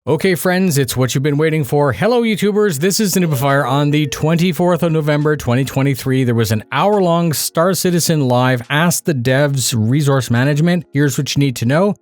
Okay, friends, it's what you've been waiting for. Hello, YouTubers. This is the noobifier. On the 24th of November, 2023, there was an hour-long starcitizen live Ask the Devs resource management. Here's what you need to know.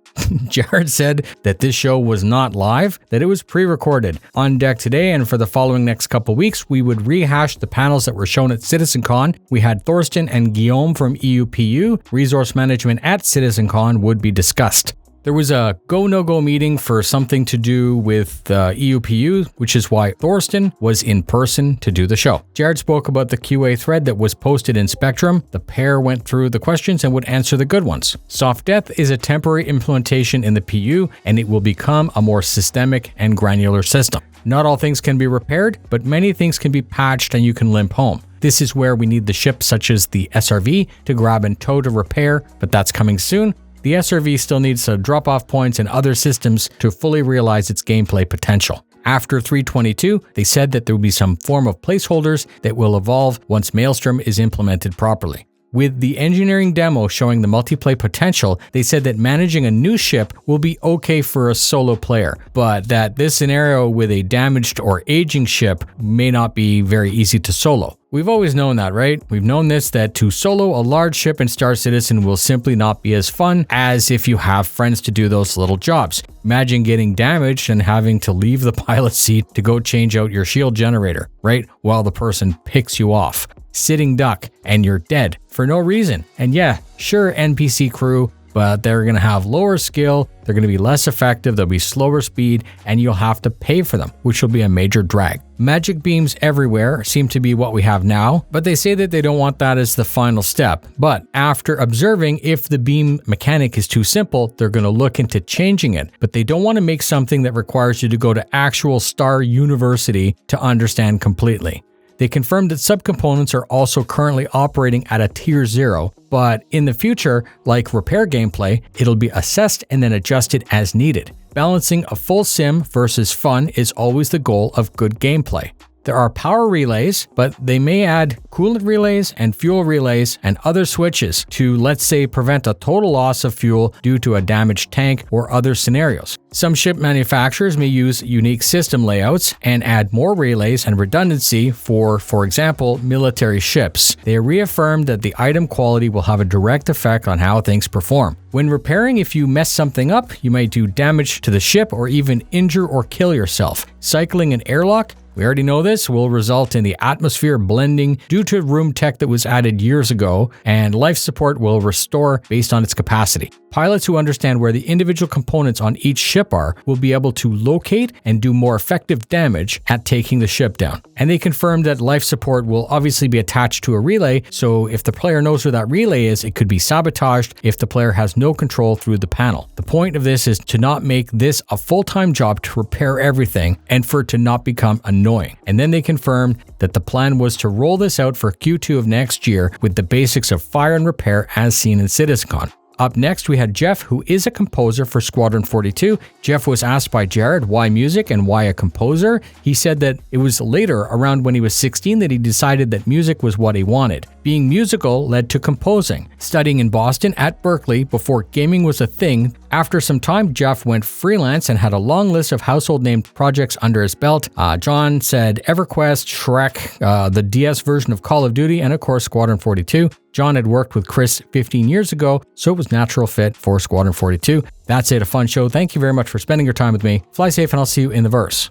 Jared said that this show was not live, that it was pre-recorded. On deck today and for the following next couple weeks, we would rehash the panels that were shown at CitizenCon. We had Thorsten and Guillaume from EUPU. Resource management at CitizenCon would be discussed. There was a go-no-go meeting for something to do with EUPU, which is why Thorsten was in person to do the show. Jared spoke about the QA thread that was posted in Spectrum. The pair went through the questions and would answer the good ones. Soft death is a temporary implementation in the PU, and it will become a more systemic and granular system. Not all things can be repaired, but many things can be patched and you can limp home. This is where we need the ships such as the SRV to grab and tow to repair, but that's coming soon. The SRV still needs some drop-off points and other systems to fully realize its gameplay potential. After 3.22, they said that there will be some form of placeholders that will evolve once Maelstrom is implemented properly. With the engineering demo showing the multiplayer potential, they said that managing a new ship will be okay for a solo player, but that this scenario with a damaged or aging ship may not be very easy to solo. We've always known that, right? We've known this, that to solo a large ship in Star Citizen will simply not be as fun as if you have friends to do those little jobs. Imagine getting damaged and having to leave the pilot seat to go change out your shield generator, right? While the person picks you off. Sitting duck and you're dead for no reason. And yeah, sure, NPC crew, but they're going to have lower skill, they're going to be less effective, they'll be slower speed, and you'll have to pay for them, which will be a major drag. Magic beams everywhere seem to be what we have now, but they say that they don't want that as the final step. But after observing if the beam mechanic is too simple, they're going to look into changing it. But they don't want to make something that requires you to go to actual Star University to understand completely. They confirmed that subcomponents are also currently operating at a tier 0, but in the future, like repair gameplay, it'll be assessed and then adjusted as needed. Balancing a full sim versus fun is always the goal of good gameplay. There are power relays, but they may add coolant relays and fuel relays and other switches to, let's say, prevent a total loss of fuel due to a damaged tank or other scenarios. Some ship manufacturers may use unique system layouts and add more relays and redundancy for example, military ships. They reaffirmed that the item quality will have a direct effect on how things perform. When repairing, if you mess something up, you might do damage to the ship or even injure or kill yourself. Cycling an airlock, we already know this, will result in the atmosphere blending due to room tech that was added years ago, and life support will restore based on its capacity. Pilots who understand where the individual components on each ship are will be able to locate and do more effective damage at taking the ship down. And they confirmed that life support will obviously be attached to a relay, so if the player knows where that relay is, it could be sabotaged if the player has no control through the panel. The point of this is to not make this a full-time job to repair everything and for it to not become annoying. And then they confirmed that the plan was to roll this out for Q2 of next year with the basics of fire and repair as seen in CitizenCon. Up next, we had Jeff, who is a composer for Squadron 42. Jeff was asked by Jared why music and why a composer. He said that it was later, around when he was 16, that he decided that music was what he wanted. Being musical led to composing. Studying in Boston at Berkeley before gaming was a thing. After some time, Jeff went freelance and had a long list of household-named projects under his belt. John said EverQuest, Shrek, the DS version of Call of Duty, and of course Squadron 42. John had worked with Chris 15 years ago, so it was natural fit for Squadron 42. That's it, a fun show. Thank you very much for spending your time with me. Fly safe and I'll see you in the verse.